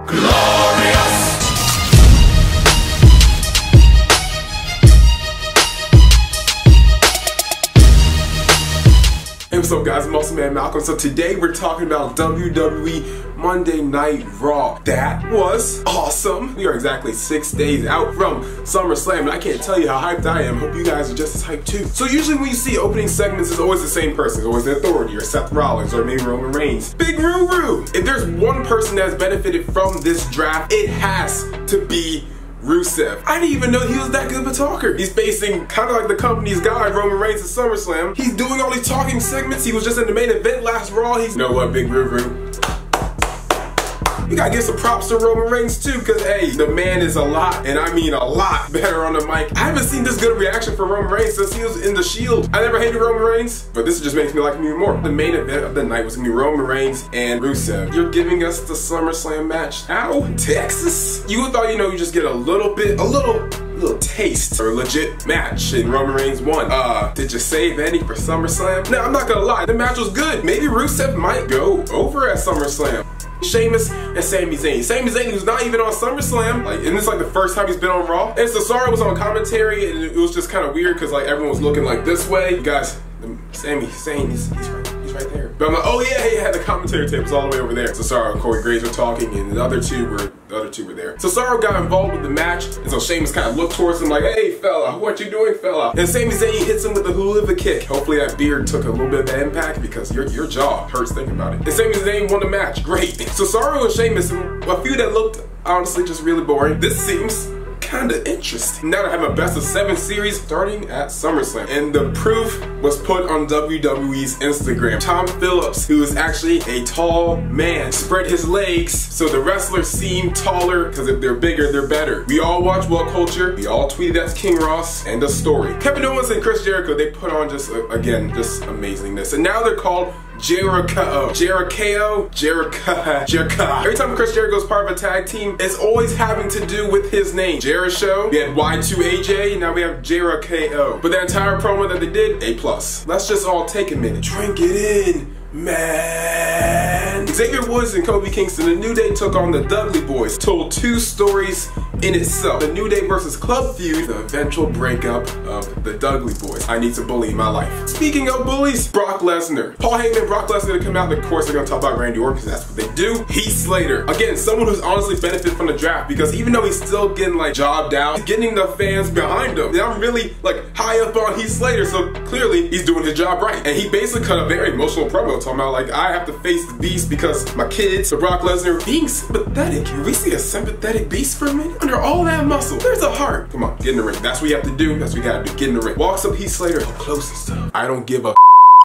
glorious. Hey, what's up guys, MuscleManMalcolm. So today we're talking about WWE Monday Night Raw. That was awesome. We are exactly 6 days out from SummerSlam, and I can't tell you how hyped I am. Hope you guys are just as hyped too. So usually when you see opening segments, it's always the same person. It's always the Authority, or Seth Rollins, or maybe Roman Reigns. Big Ruru. If there's one person that's benefited from this draft, it has to be Rusev. I didn't even know he was that good of a talker. He's facing kind of like the company's guy, Roman Reigns, at SummerSlam. He's doing all these talking segments. He was just in the main event last Raw. You know what, Big Ruru? You gotta give some props to Roman Reigns too, because hey, the man is a lot, and I mean a lot, better on the mic. I haven't seen this good a reaction for Roman Reigns since he was in the Shield. I never hated Roman Reigns, but this just makes me like him even more. The main event of the night was gonna be Roman Reigns and Rusev. You're giving us the SummerSlam match. Ow, Texas? You would thought, you just get a little taste or a legit match, and Roman Reigns won. Did you save any for SummerSlam? Now, I'm not gonna lie, the match was good. Maybe Rusev might go over at SummerSlam. Sheamus and Sami Zayn. Sami Zayn, who's not even on SummerSlam, and this is like the first time he's been on Raw. And Cesaro was on commentary, and it was just kind of weird because like everyone was looking like this way. You guys, Sami Zayn, he's right there. But I'm like, oh yeah, he had the commentary tapes all the way over there. Cesaro and Corey Graves were talking, and the other two were there. Cesaro got involved with the match, and so Sheamus kind of looked towards him like, hey fella, what you doing fella? And Sami Zayn hits him with the hula kick. Hopefully that beard took a little bit of that impact because your jaw hurts thinking about it. And Sami Zayn won the match, great. Cesaro and Sheamus, a few that looked honestly just really boring. This seems kinda interesting. Now to have a best of 7 series starting at SummerSlam. And the proof was put on WWE's Instagram. Tom Phillips, who is actually a tall man, spread his legs so the wrestlers seem taller, because if they're bigger, they're better. We all watch What Culture, we all tweeted that's King Ross, and the story. Kevin Owens and Chris Jericho, they put on just, again, just amazingness. And now they're called Jericho. Every time Chris Jericho is part of a tag team, it's always having to do with his name. Jericho, we had Y2AJ, now we have Jericho. But the entire promo that they did, A+. Let's just all take a minute. Drink it in, man. Xavier Woods and Kofi Kingston, the New Day took on the Dudley Boys, told 2 stories in itself. The New Day versus Club feud, the eventual breakup of the Dudley Boys. I need to bully in my life. Speaking of bullies, Brock Lesnar. Paul Heyman and Brock Lesnar to come out, and of course they're gonna talk about Randy Orton because that's what they do. Heath Slater. Again, someone who's honestly benefited from the draft because even though he's still getting like jobbed out, he's getting the fans behind him. And I'm really like high up on Heath Slater, so clearly he's doing his job right. And he basically cut a very emotional promo talking about like, I have to face the beast because my kids, so Brock Lesnar, being sympathetic. Can we see a sympathetic beast for a minute? Under all that muscle, there's a heart. Come on, get in the ring. That's what you have to do. That's what you gotta do. Get in the ring. Walks up Heath Slater, up close and stuff. I don't give a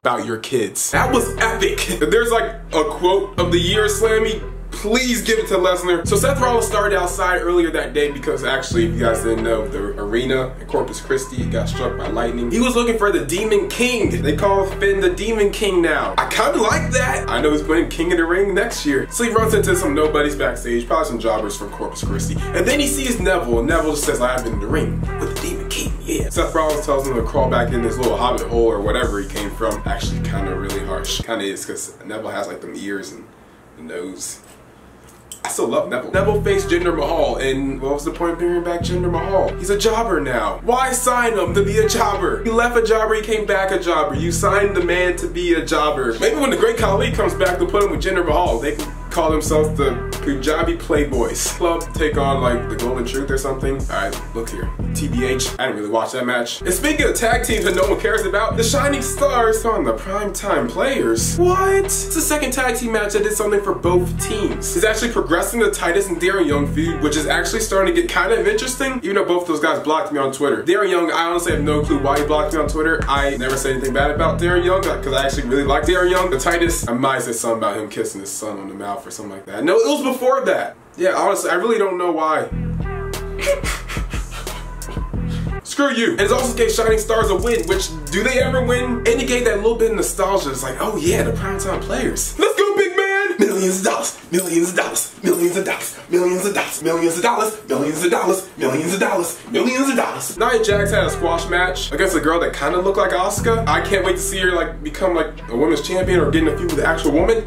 about your kids. That was epic. If there's like a quote of the year, Slammy, please give it to Lesnar. So Seth Rollins started outside earlier that day because actually, if you guys didn't know, the arena in Corpus Christi got struck by lightning. He was looking for the Demon King. They call Finn the Demon King now. I kind of like that. I know he's playing King of the Ring next year. So he runs into some nobodies backstage, probably some jobbers from Corpus Christi. And then he sees Neville, and Neville just says, I've been in the ring with the Demon King, yeah. Seth Rollins tells him to crawl back in this little hobbit hole or whatever he came from. Actually, kind of really harsh. Kind of is, because Neville has like them ears and the nose. I still love Neville. Neville faced Jinder Mahal, and what was the point of bringing back Jinder Mahal? He's a jobber now. Why sign him to be a jobber? He left a jobber, he came back a jobber. You signed the man to be a jobber. Maybe when the Great Khali comes back, they'll put him with Jinder Mahal. They can call themselves the Punjabi Playboys. Club take on like the Golden Truth or something. Alright, look here. TBH, I didn't really watch that match. And speaking of tag teams that no one cares about, the Shining Stars on the Primetime Players. What? It's the second tag team match that did something for both teams. It's actually progressing the Titus and Darren Young feud, which is actually starting to get kind of interesting, even though both those guys blocked me on Twitter. Darren Young, I honestly have no clue why he blocked me on Twitter. I never said anything bad about Darren Young because I actually really like Darren Young. The Titus, I might have said something about him kissing his son on the mouth or something like that. No, it was before that. Yeah, honestly, I really don't know why. Screw you. And it's also gave Shining Stars a win, which, do they ever win? And it gave that little bit of nostalgia. It's like, oh yeah, the Primetime Players. Let's go, big man! Millions of dollars, millions of dollars, millions of dollars, millions of dollars, millions of dollars, millions of dollars, millions of dollars, millions of dollars. Nia Jax had a squash match against a girl that kind of looked like Asuka. I can't wait to see her like become like a women's champion or get in a feud with the actual woman.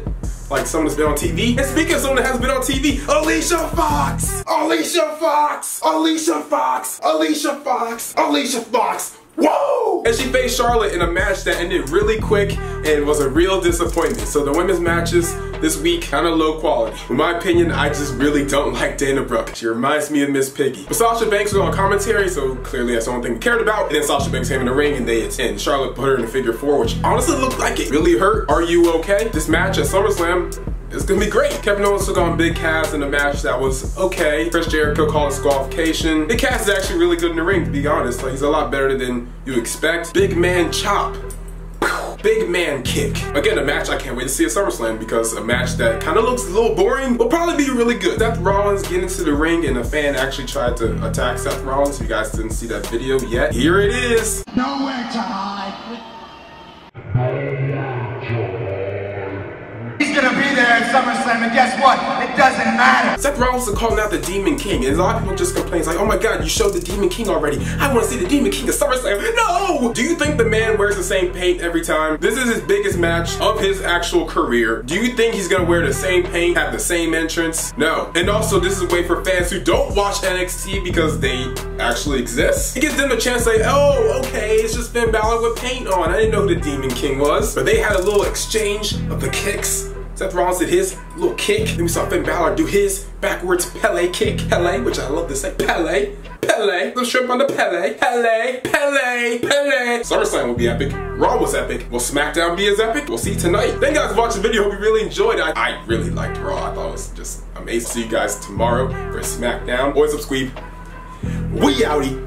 like someone that's been on TV. And speaking of someone that has been on TV, Alicia Fox! Alicia Fox! Alicia Fox! Alicia Fox! Alicia Fox! Whoa! And she faced Charlotte in a match that ended really quick and was a real disappointment. So the women's matches this week, kind of low quality. In my opinion, I just really don't like Dana Brooke. She reminds me of Miss Piggy. But Sasha Banks was on commentary, so clearly that's the only thing we cared about. And then Sasha Banks came in the ring and Charlotte put her in a figure 4, which honestly looked like it really hurt. Are you okay? This match at SummerSlam, it's gonna be great. Kevin Owens took on Big Cass in a match that was okay. Chris Jericho called a disqualification. Big Cass is actually really good in the ring, to be honest. Like, he's a lot better than you expect. Big man chop. Big man kick. Again, a match I can't wait to see at SummerSlam, because a match that kind of looks a little boring will probably be really good. Seth Rollins getting into the ring and a fan actually tried to attack Seth Rollins. If you guys didn't see that video yet, here it is. Nowhere to hide. He's gonna be there at SummerSlam, and guess what? It doesn't matter. Seth Rollins is calling out the Demon King, and a lot of people just complain, like, oh my god, you showed the Demon King already. I want to see the Demon King at SummerSlam. No! Do you think the man wears the same paint every time? This is his biggest match of his actual career. Do you think he's gonna wear the same paint, have the same entrance? No. And also, this is a way for fans who don't watch NXT because they actually exist. It gives them a chance to say, oh, okay, it's just Finn Balor with paint on. I didn't know who the Demon King was. But they had a little exchange of the kicks. Seth Rollins did his little kick. Then we saw Finn Balor do his backwards Pele kick. Pele, which I love to say. Pele. Pele. The shrimp on the Pele. Pele. Pele. Pele. SummerSlam will be epic. Raw was epic. Will SmackDown be as epic? We'll see tonight. Thank you guys for watching the video. Hope you really enjoyed it. I really liked Raw. I thought it was just amazing. See you guys tomorrow for SmackDown. Boys up, Squeeb. We outie.